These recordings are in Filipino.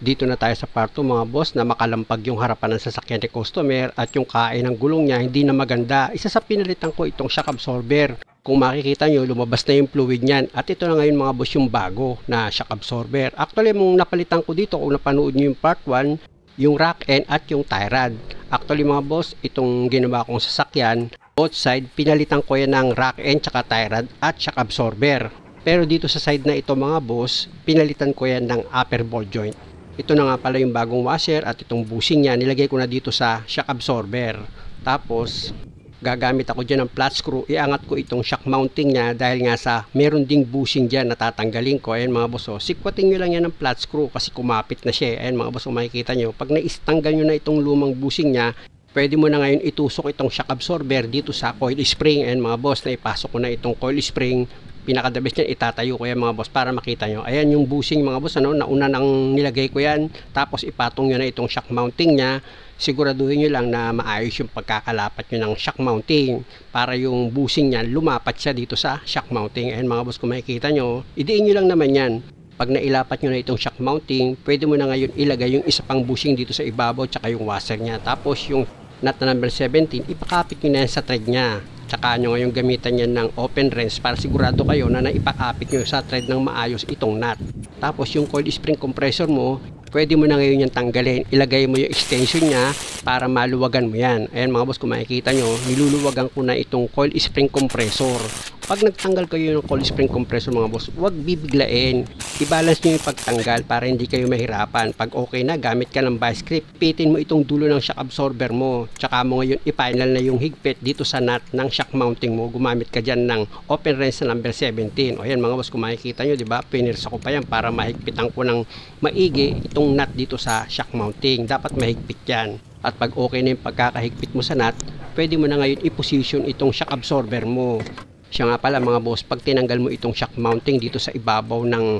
Dito na tayo sa part 2 mga boss, na makalampag yung harapan ng sasakyan ni customer at yung kain ng gulong niya hindi na maganda. Isa sa pinalitan ko itong shock absorber. Kung makikita nyo, lumabas na yung fluid niyan. At ito na ngayon mga boss yung bago na shock absorber. Actually, mong napalitan ko dito, kung napanood nyo yung part 1, yung rack end at yung tie rod. Actually mga boss, itong ginawa kong sasakyan, both side, pinalitan ko yan ng rack end, tsaka tie rod at shock absorber. Pero dito sa side na ito mga boss, pinalitan ko yan ng upper ball joint. Ito na nga pala yung bagong washer at itong bushing niya, nilagay ko na dito sa shock absorber. Tapos, gagamit ako dyan ng flat screw, iangat ko itong shock mounting niya dahil nga sa meron ding bushing dyan na tatanggalin ko. Ayan mga boss, sikwatin nyo lang yan ng flat screw kasi kumapit na siya. Ayan mga boss, makikita nyo, pag naistanggal nyo na itong lumang bushing niya, pwede mo na ngayon itusok itong shock absorber dito sa coil spring. Ayan mga boss, na ipasok ko na itong coil spring. Pinakadabes niyan, itatayo ko yan mga boss para makita nyo. Ayan yung bushing mga boss, nauna nang nilagay ko yan. Tapos ipatong nyo na itong shock mounting nya. Siguraduhin nyo lang na maayos yung pagkakalapat nyo ng shock mounting para yung bushing nya lumapat siya dito sa shock mounting. Ayan mga boss, kung makikita nyo, idiin nyo lang naman yan. Pag nailapat nyo na itong shock mounting, pwede mo na ngayon ilagay yung isa pang bushing dito sa ibabaw tsaka yung washer nya. Tapos yung nut na number 17, ipakapit nyo na yan sa thread nya. Tsaka nyo ngayon gamitan yan ng open wrench para sigurado kayo na naipakapit nyo sa thread ng maayos itong nut. Tapos yung coil spring compressor mo, pwede mo na ngayon yan tanggalin. Ilagay mo yung extension nya para maluwagan mo yan. Ayan mga boss, kung makikita nyo, niluluwagan ko na itong coil spring compressor. Pag nagtanggal kayo ng coil spring compressor mga boss, huwag bibiglain. I-balance nyo yung pagtanggal para hindi kayo mahirapan. Pag okay na, gamit ka ng vice grip, pitin mo itong dulo ng shock absorber mo. Tsaka mo ngayon i-final na yung higpit dito sa nut ng shock mounting mo. Gumamit ka dyan ng open wrench na number 17. O yan mga boss, kung makikita nyo, diba? Pinirsa ko pa yan para mahigpitan ko ng maigi itong nut dito sa shock mounting. Dapat mahigpit yan. At pag okay na yung pagkakahigpit mo sa nut, pwede mo na ngayon i-position itong shock absorber mo. Siya nga pala mga boss, pag tinanggal mo itong shock mounting dito sa ibabaw ng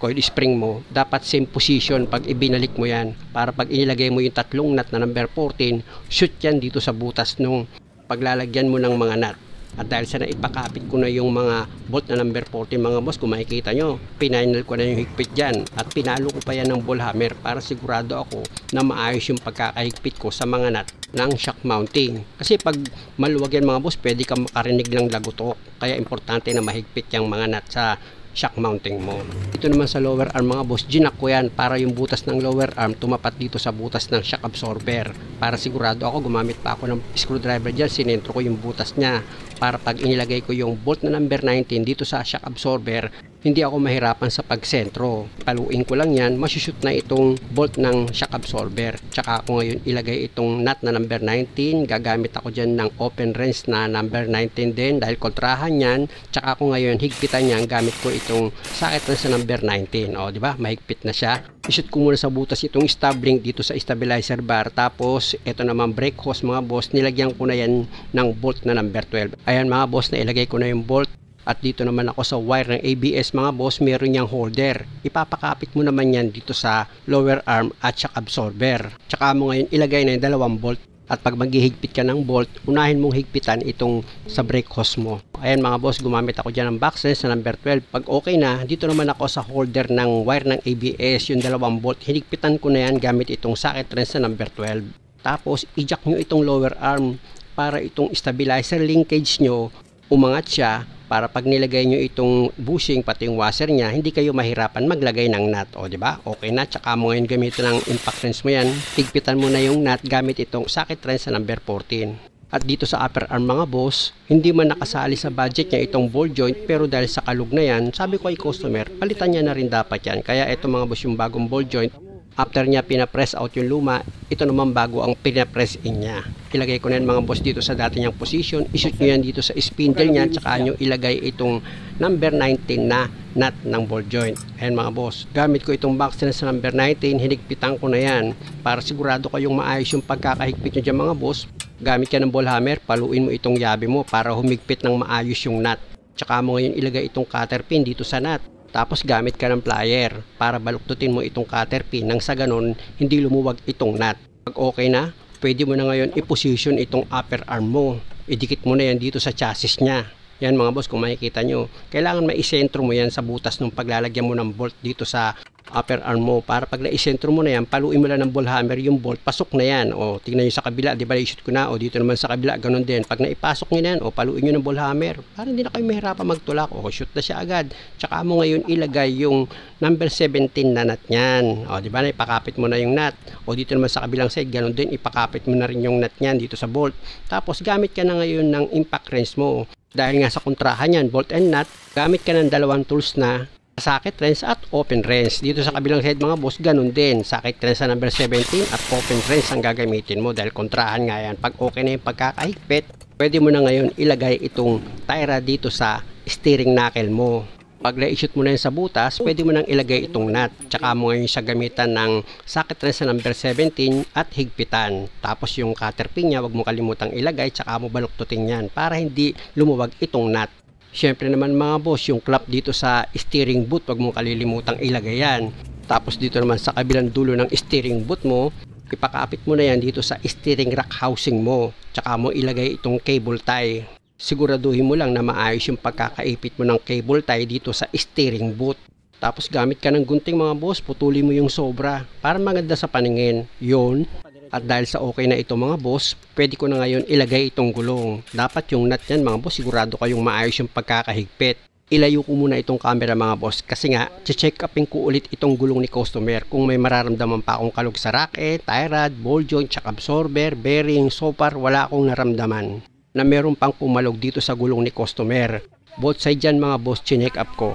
coil spring mo, dapat same position pag ibinalik mo yan. Para pag inilagay mo yung tatlong nut na number 14, shoot yan dito sa butas nung paglalagyan mo ng mga nut. At dahil sa naipakapit ko na yung mga bolt na number 14 mga boss, kung makikita nyo, pinanal ko na yung higpit dyan. At pinalo ko pa yan ng ball hammer para sigurado ako na maayos yung pagkakahigpit ko sa mga nut ng shock mounting. Kasi pag maluwag yan mga boss, pwede kang makarinig ng lagutok. Kaya importante na mahigpit yung mga nut sa shock mounting mo. Ito naman sa lower arm mga boss, ginak ko yan para yung butas ng lower arm tumapat dito sa butas ng shock absorber. Para sigurado ako, gumamit pa ako ng screwdriver dyan, sinentro ko yung butas nya para pag inilagay ko yung bolt na number 19 dito sa shock absorber, hindi ako mahirapan sa pagsentro. Paluin ko lang yan, masushoot na itong bolt ng shock absorber. Tsaka ako ngayon ilagay itong nut na number 19, gagamit ako dyan ng open wrench na number 19 din dahil kontrahan yan. Tsaka ako ngayon higpitan yan, gamit ko itong socket na sa number 19. O diba, mahigpit na siya. Ishoot ko muna sa butas itong stub ring dito sa stabilizer bar. Tapos ito naman brake hose mga boss, nilagyan ko na yan ng bolt na number 12. Ayan mga boss, na ilagay ko na yung bolt. At dito naman ako sa wire ng ABS mga boss, meron niyang holder. Ipapakapit mo naman yan dito sa lower arm at shock absorber. Tsaka mo ngayon ilagay na yung dalawang bolt. At pag maghihigpit ka ng bolt, unahin mong higpitan itong sa brake hose mo. Ayan mga boss, gumamit ako dyan ng box wrench sa number 12. Pag okay na, dito naman ako sa holder ng wire ng ABS, yung dalawang bolt. Hinigpitan ko na yan gamit itong socket wrench sa number 12. Tapos, i-jack nyo itong lower arm para itong stabilizer linkage nyo, umangat siya para pag nilagay nyo itong bushing pati yung washer nya, hindi kayo mahirapan maglagay ng nut. O diba? Okay na. Tsaka mo ngayon gamitin ng impact wrench mo yan. Higpitan mo na yung nut gamit itong socket wrench sa number 14. At dito sa upper arm mga boss, hindi man nakasali sa budget niya itong ball joint, pero dahil sa kalug na yan, sabi ko ay customer, palitan niya na rin dapat yan. Kaya ito mga boss yung bagong ball joint. After niya pinapress out yung luma, ito naman bago ang pinapress in niya. Ilagay ko na yan mga boss dito sa dati niyang position. Ishoot nyo yan dito sa spindle niya, tsaka nyo ilagay itong number 19 na nut ng ball joint. Ayan mga boss, gamit ko itong box na sa number 19, hinigpitan ko na yan para sigurado kayong maayos yung pagkakahigpit nyo dyan mga boss. Gamit ka ng ball hammer, paluin mo itong yabe mo para humigpit ng maayos yung nut. Tsaka mo ngayon ilagay itong cutter pin dito sa nut. Tapos gamit ka ng plier para baluktutin mo itong cutter pin nang sa ganon hindi lumuwag itong nut. Pag okay na, pwede mo na ngayon i-position itong upper arm mo. Idikit mo na yan dito sa chassis nya. Yan mga boss, kung makikita nyo, kailangan maisentro mo yan sa butas ng paglalagyan mo ng bolt dito sa upper arm mo. Para pag naisentro mo na yan, paluin mo lang ng ball hammer yung bolt, pasok na yan. O tingnan nyo sa kabila, di ba i-shoot ko na, o dito naman sa kabila, ganun din. Pag naipasok nyo na yan, o paluin nyo ng ball hammer, para hindi na kayo mahirapan magtulak, o shoot na siya agad. Tsaka mo ngayon ilagay yung number 17 na nut nyan. O di ba, ipakapit mo na yung nut. O dito naman sa kabilang side, ganun din, ipakapit mo na rin yung nut nyan dito sa bolt. Tapos gamit ka na ngayon ng impact wrench mo. Dahil nga sa kontrahan yan, bolt and nut, gamit ka ng dalawang tools na socket wrench at open wrench. Dito sa kabilang side mga boss, ganun din. Socket wrench sa number 17 at open wrench ang gagamitin mo dahil kontrahan nga yan. Pag okay na yung pagkakahigpit, pwede mo na ngayon ilagay itong tie rod dito sa steering knuckle mo. Pag na-shoot mo na yun sa butas, pwede mo nang ilagay itong nut. Tsaka mo ngayon siya gamitan ng socket wrench sa number 17 at higpitan. Tapos yung cutter pin niya, wag mo kalimutang ilagay, tsaka mo baluktutin yan para hindi lumuwag itong nut. Syempre naman mga boss, yung clap dito sa steering boot, wag mo kalilimutang ilagay yan. Tapos dito naman sa kabilang dulo ng steering boot mo, ipakapit mo na yan dito sa steering rack housing mo. Tsaka mo ilagay itong cable tie. Siguraduhin mo lang na maayos yung pagkakaipit mo ng cable tie dito sa steering boot. Tapos gamit ka ng gunting mga boss, putulin mo yung sobra para maganda sa paningin. Yun. At dahil sa okay na ito mga boss, pwede ko na ngayon ilagay itong gulong. Dapat yung nut yan mga boss, sigurado kayong maayos yung pagkakahigpit. Ilayo ko muna itong camera mga boss kasi nga, check upin ko ulit itong gulong ni customer kung may mararamdaman pa akong kalog sa racket, tie rod, ball joint, tsaka absorber, bearing. So far wala akong naramdaman na meron pang pumalog dito sa gulong ni customer. Both side yan mga boss, chinek up ko.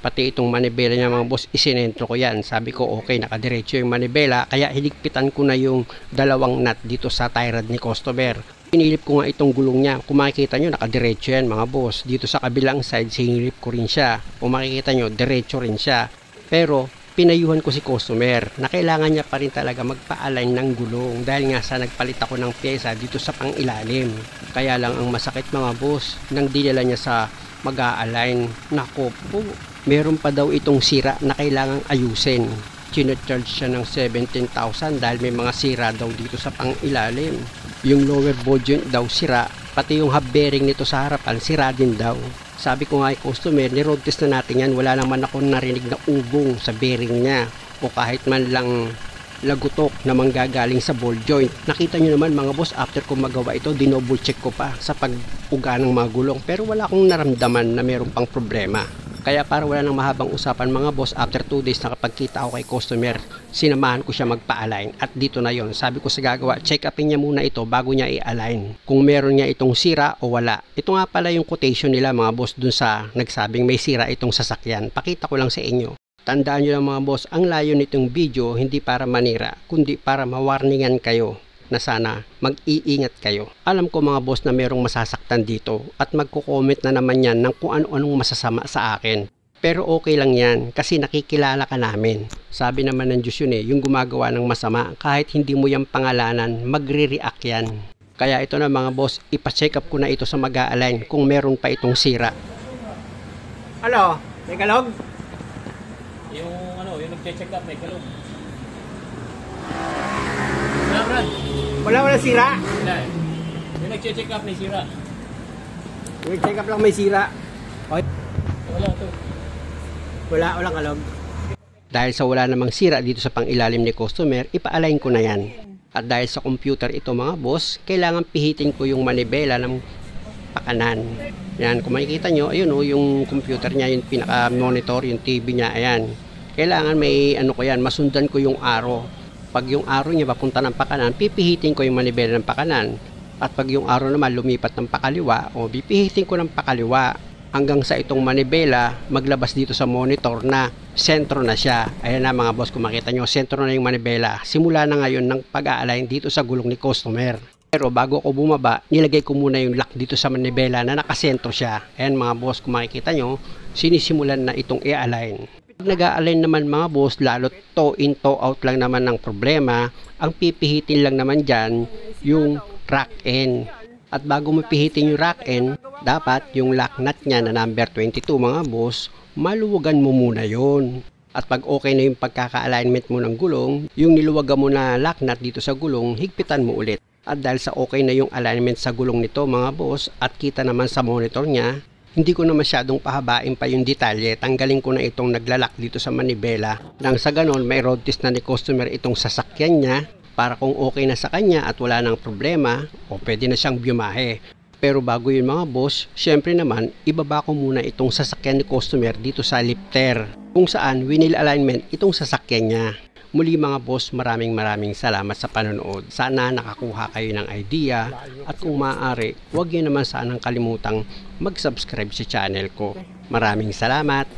Pati itong manibela niya mga boss, isinentro ko yan. Sabi ko okay, nakadiretso yung manibela, kaya hiligpitan ko na yung dalawang nut dito sa tie rod ni customer. Sinilip ko nga itong gulong niya. Kung makikita nyo, nakadiretso yan mga boss. Dito sa kabilang side, sinilip ko rin siya. Kung makikita nyo, diretso rin siya. Pero pinayuhan ko si customer na kailangan niya pa rin talaga magpa-align ng gulong dahil nga sa nagpalit ako ng pyesa dito sa pang-ilalim. Kaya lang ang masakit mga boss, nang dinala niya sa mag-a-align, nako po, meron pa daw itong sira na kailangang ayusin. Chinacharge siya ng 17,000 dahil may mga sira daw dito sa pang-ilalim. Yung lower ball joint daw sira, pati yung hub bearing nito sa harapan sira din daw. Sabi ko nga ay customer, ni-road test na natin yan, wala naman ako narinig na ugong sa bearing niya o kahit man lang lagutok na manggagaling sa ball joint. Nakita nyo naman mga boss, after ko magawa ito, dinouble check ko pa sa pag-uga ng mga gulong pero wala akong naramdaman na meron pang problema. Kaya para wala nang mahabang usapan mga boss, after 2 days nakapagkita ako kay customer, sinamahan ko siya magpa-align at dito na yon. Sabi ko sa gagawa, check upin niya muna ito bago niya i-align kung meron niya itong sira o wala. Ito nga pala yung quotation nila mga boss dun sa nagsabing may sira itong sasakyan. Pakita ko lang sa inyo. Tandaan nyo lang mga boss, ang layo nitong video hindi para manira kundi para mawarningan kayo na sana mag-iingat kayo. Alam ko mga boss na merong masasaktan dito at magko-comment na naman yan ng kung ano-anong masasama sa akin. Pero okay lang yan kasi nakikilala ka namin. Sabi naman ng Diyos yun yung gumagawa ng masama kahit hindi mo yung pangalanan, magre-react yan. Kaya ito na mga boss, ipa-check up ko na ito sa mag-a-align kung meron pa itong sira. Hello, may kalog? Yung nag-check up may kalog. Wala Brad. Walang sira? Wala eh. Yung nag-check up may sira. Yung check up lang may sira. Okay. Wala to. Walang kalog. Dahil sa wala namang sira dito sa pang-ilalim ni customer, ipa-align ko na yan. At dahil sa computer ito mga boss, kailangan pihitin ko yung manibela ng pakanan. Yan, kung makikita nyo, ayun yung computer niya, yung pinaka-monitor, yung TV niya, ayan. Kailangan may ko yan, masundan ko yung arrow. Pag yung arrow niya papunta ng pakanan, pipihitin ko yung manibela ng pakanan. At pag yung arrow naman lumipat ng pakaliwa, pipihitin ko ng pakaliwa. Hanggang sa itong manibela, maglabas dito sa monitor na sentro na siya. Ayan na mga boss, kung makita nyo, sentro na yung manibela. Simula na ngayon ng pag-a-align dito sa gulong ni customer. Pero bago ako bumaba, nilagay ko muna yung lock dito sa manibela na nakasentro siya. Ayan mga boss, kung makikita nyo, sinisimulan na itong i-align. Pag nag-a-align naman mga boss, lalo toe in toe out lang naman ng problema. Ang pipihitin lang naman dyan, yung rack end. At bago mo pihitin yung rack end, dapat yung lock nut niya na number 22 mga boss, maluwagan mo muna yon. At pag okay na yung pagkaka-alignment mo ng gulong, yung niluwagan mo na lock nut dito sa gulong, higpitan mo ulit. At dahil sa okay na yung alignment sa gulong nito mga boss, at kita naman sa monitor niya, Hindi ko na masyadong pahabain pa yung detalye, tanggalin ko na itong naglalak dito sa manibela nang sa ganon may road test na ni customer itong sasakyan niya para kung okay na sa kanya at wala nang problema o pwede na siyang biyahe. Pero bago yun mga boss, syempre naman ibaba ko muna itong sasakyan ni customer dito sa lifter kung saan wheel alignment itong sasakyan niya. Muli mga boss, maraming salamat sa panonood. Sana nakakuha kayo ng idea at kung maaari, huwag niyo naman sanang kalimutang mag-subscribe sa channel ko. Maraming salamat!